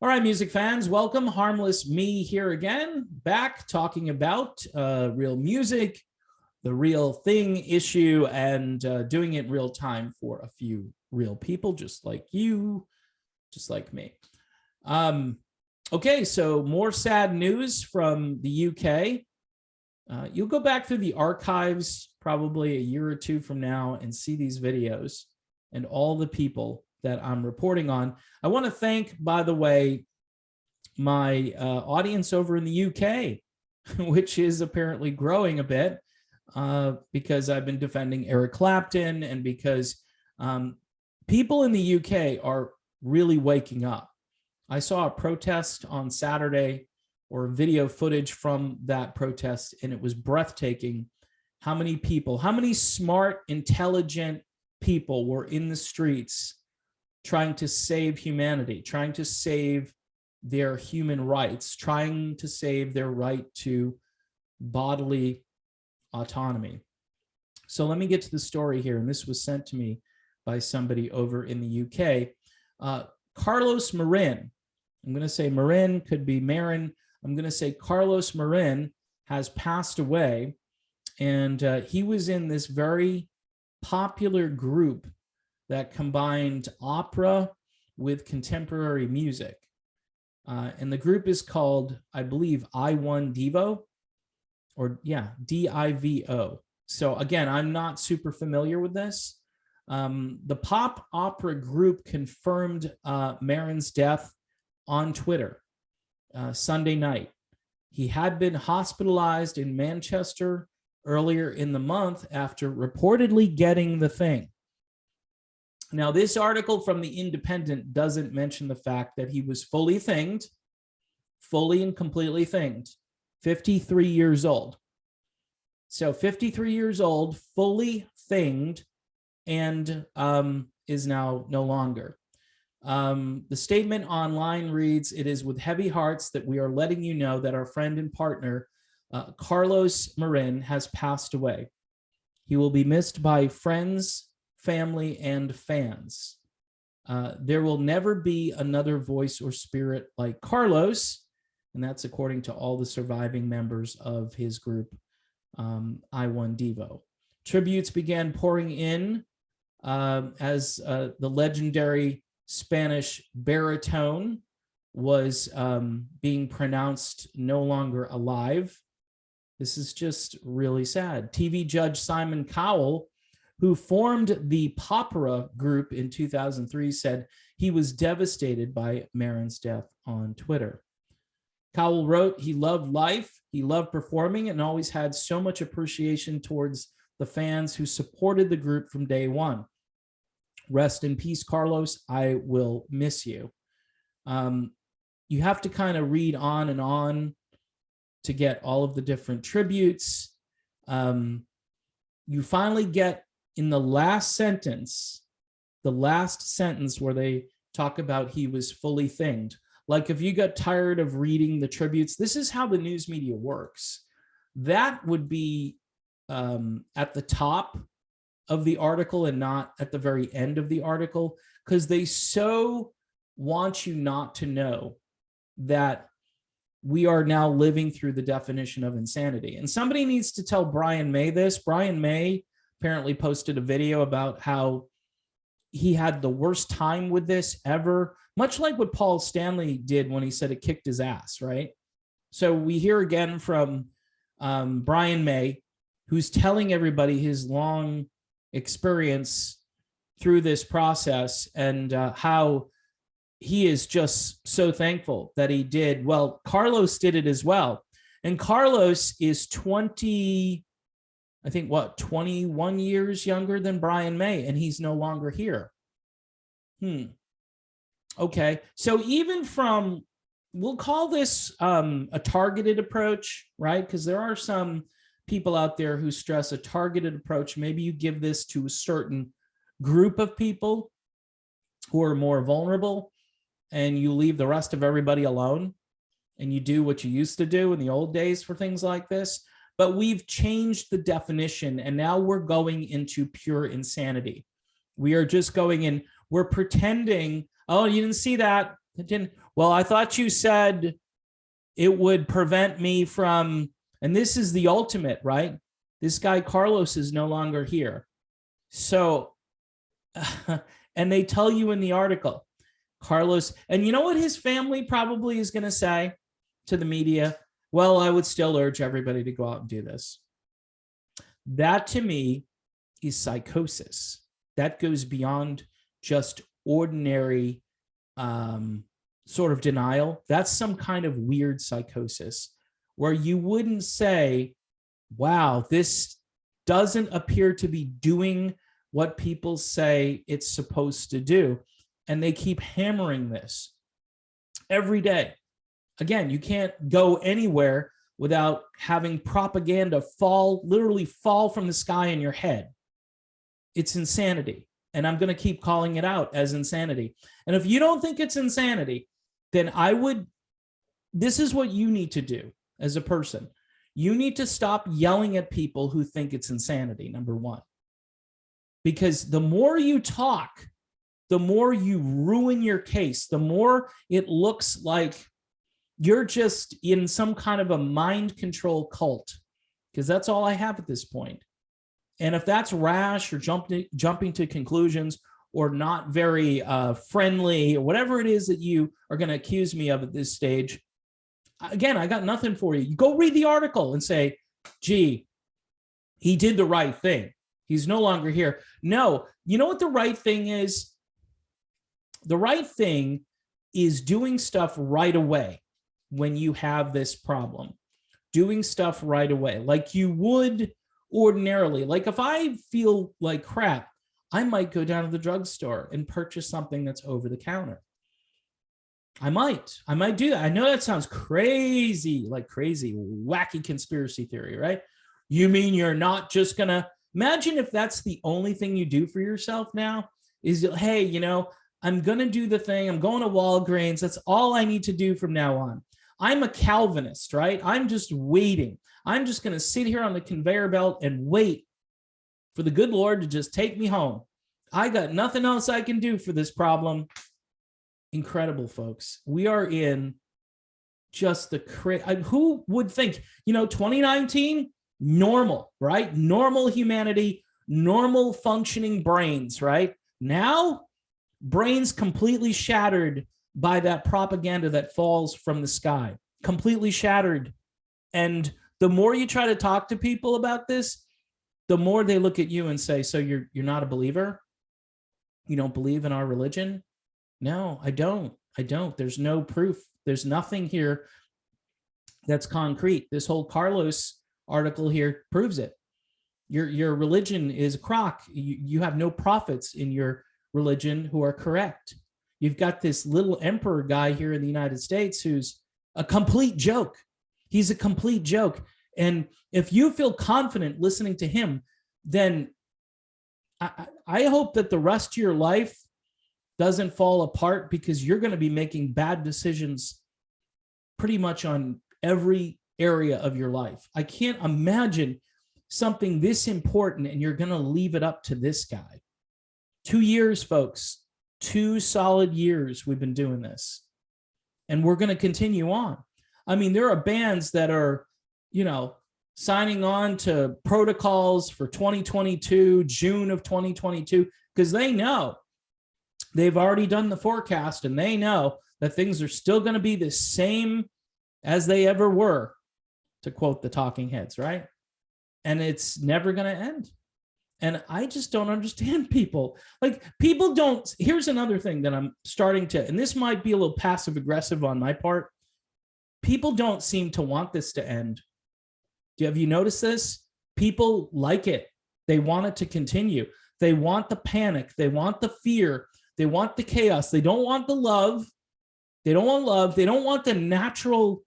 All right, music fans, welcome. Harmless Me here again, back talking about real music, the real thing issue, and doing it in real time for a few real people, just like you, just like me. Okay, so more sad news from the UK. You'll go back through the archives probably a year or two from now and see these videos and all the people that I'm reporting on. I want to thank, by the way, my audience over in the UK, which is apparently growing a bit because I've been defending Eric Clapton and because people in the UK are really waking up. I saw a protest on Saturday or video footage from that protest, and it was breathtaking how many people, how many smart, intelligent people were in the streets trying to save humanity, trying to save their human rights, trying to save their right to bodily autonomy. So let me get to the story here, and this was sent to me by somebody over in the UK. Carlos Marin, I'm going to say Marin, could be Marin. I'm going to say Carlos Marin has passed away, and he was in this very popular group that combined opera with contemporary music. And the group is called, I believe, I1Divo, or yeah, D-I-V-O. So again, I'm not super familiar with this. The pop opera group confirmed Marin's death on Twitter Sunday night. He had been hospitalized in Manchester earlier in the month after reportedly getting the thing. Now, this article from The Independent doesn't mention the fact that he was fully thinged, fully and completely thinged, 53 years old. So 53 years old, fully thinged, and is now no longer. The statement online reads, "It is with heavy hearts that we are letting you know that our friend and partner, Carlos Marin, has passed away. He will be missed by friends, family, and fans. There will never be another voice or spirit like Carlos," and that's according to all the surviving members of his group, I1Divo. Tributes began pouring in as the legendary Spanish baritone was being pronounced no longer alive. This is just really sad. TV judge Simon Cowell, who formed the Popera group in 2003, said he was devastated by Marin's death on Twitter. Cowell wrote, "He loved life, he loved performing, and always had so much appreciation towards the fans who supported the group from day one. Rest in peace, Carlos. I will miss you." You have to kind of read on to get all of the different tributes. You finally get in the last sentence where they talk about he was fully thinged. Like, if you got tired of reading the tributes, this is how the news media works. That would be at the top of the article and not at the very end of the article, because they so want you not to know that we are now living through the definition of insanity. And somebody needs to tell Brian May this. Brian May apparently posted a video about how he had the worst time with this ever, much like what Paul Stanley did when he said it kicked his ass, right? So we hear again from Brian May, who's telling everybody his long experience through this process and how he is just so thankful that he did. Well, Carlos did it as well. And Carlos is 21 years younger than Brian May, and he's no longer here. Okay, so even from, we'll call this a targeted approach, right? Because there are some people out there who stress a targeted approach. Maybe you give this to a certain group of people who are more vulnerable, and you leave the rest of everybody alone, and you do what you used to do in the old days for things like this. But we've changed the definition, and now we're going into pure insanity. We are just going in, we're pretending, oh, you didn't see that. It didn't. Well, I thought you said it would prevent me from, and this is the ultimate, right? This guy Carlos is no longer here. So, and they tell you in the article, Carlos, and you know what his family probably is going to say to the media? Well, I would still urge everybody to go out and do this. That to me is psychosis. That goes beyond just ordinary sort of denial. That's some kind of weird psychosis where you wouldn't say, wow, this doesn't appear to be doing what people say it's supposed to do. And they keep hammering this every day. Again, you can't go anywhere without having propaganda literally fall from the sky in your head. It's insanity. And I'm going to keep calling it out as insanity. And if you don't think it's insanity, then this is what you need to do as a person. You need to stop yelling at people who think it's insanity, number one. Because the more you talk, the more you ruin your case, the more it looks like you're just in some kind of a mind control cult, because that's all I have at this point. And if that's rash or jumping to conclusions or not very friendly or whatever it is that you are going to accuse me of at this stage, again, I got nothing for you. You go read the article and say, gee, he did the right thing. He's no longer here. No, you know what the right thing is? The right thing is doing stuff right away when you have this problem. Doing stuff right away, like you would ordinarily. Like if I feel like crap, I might go down to the drugstore and purchase something that's over the counter. I might do that. I know that sounds crazy, like crazy, wacky conspiracy theory, right? You mean you're not just gonna, imagine if that's the only thing you do for yourself now is, hey, you know, I'm gonna do the thing. I'm going to Walgreens. That's all I need to do from now on. I'm a Calvinist, right? I'm just waiting. I'm just gonna sit here on the conveyor belt and wait for the good Lord to just take me home. I got nothing else I can do for this problem. Incredible, folks. We are in just the who would think, you know, 2019, normal, right? Normal humanity, normal functioning brains, right? Now, brains completely shattered by that propaganda that falls from the sky, completely shattered. And the more you try to talk to people about this, the more they look at you and say, so you're not a believer? You don't believe in our religion? No, I don't. There's no proof. There's nothing here that's concrete. This whole Carlos article here proves it. Your religion is a crock. You have no prophets in your religion who are correct. You've got this little emperor guy here in the United States who's a complete joke. He's a complete joke. And if you feel confident listening to him, then I hope that the rest of your life doesn't fall apart, because you're going to be making bad decisions pretty much on every area of your life. I can't imagine something this important and you're going to leave it up to this guy. 2 years, folks, 2 solid years we've been doing this, and we're going to continue on. I mean, there are bands that are, you know, signing on to protocols for 2022, June of 2022, because they know they've already done the forecast and they know that things are still going to be the same as they ever were, to quote the Talking Heads, right? And it's never going to end. And I just don't understand people. Like, people don't, here's another thing that I'm starting to, and this might be a little passive aggressive on my part. People don't seem to want this to end. Have you noticed this? People like it. They want it to continue. They want the panic. They want the fear. They want the chaos. They don't want the love. They don't want love. They don't want the natural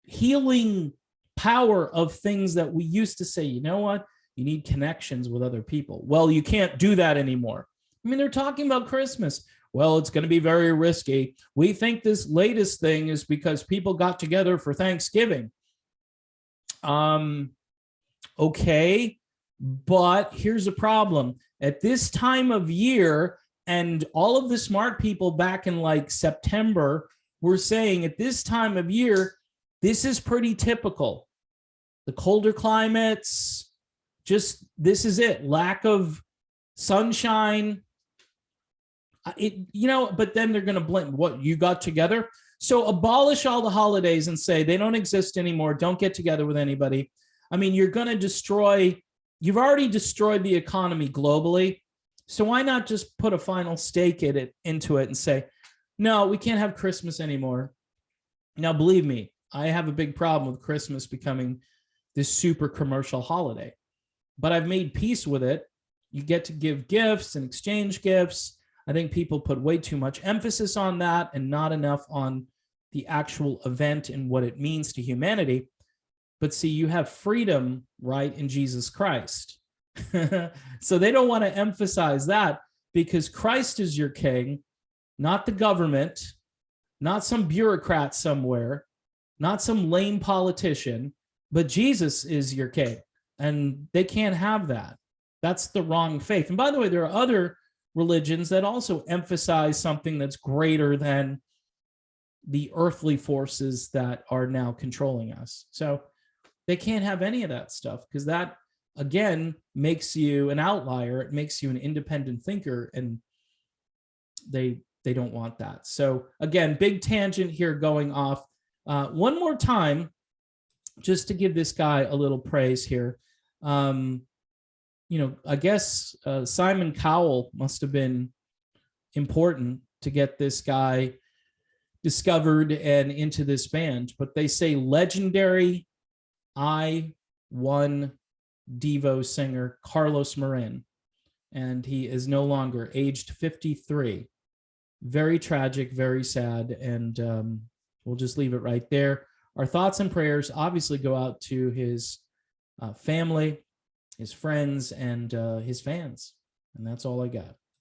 healing power of things that we used to say, you know what? You need connections with other people. Well, you can't do that anymore. I mean, they're talking about Christmas. Well, it's going to be very risky. We think this latest thing is because people got together for Thanksgiving. Okay, but here's the problem. At this time of year, And all of the smart people back in like September were saying at this time of year, this is pretty typical. The colder climates, just this is it. Lack of sunshine. But then they're going to blame what you got together. So abolish all the holidays and say they don't exist anymore. Don't get together with anybody. I mean, you've already destroyed the economy globally. So why not just put a final stake into it and say, no, we can't have Christmas anymore. Now, believe me, I have a big problem with Christmas becoming this super commercial holiday, but I've made peace with it. You get to give gifts and exchange gifts. I think people put way too much emphasis on that and not enough on the actual event and what it means to humanity. But see, you have freedom, right, in Jesus Christ. So they don't want to emphasize that because Christ is your king, not the government, not some bureaucrat somewhere, not some lame politician, but Jesus is your king. And they can't have that. That's the wrong faith. And by the way, there are other religions that also emphasize something that's greater than the earthly forces that are now controlling us. So they can't have any of that stuff because that, again, makes you an outlier. It makes you an independent thinker, and they don't want that. So again, big tangent here going off. One more time, just to give this guy a little praise here. I guess Simon Cowell must have been important to get this guy discovered and into this band. But they say legendary I-1 Devo singer Carlos Marin, and he is no longer, aged 53. Very tragic, very sad, and we'll just leave it right there. Our thoughts and prayers obviously go out to his family, his friends, and his fans. And that's all I got.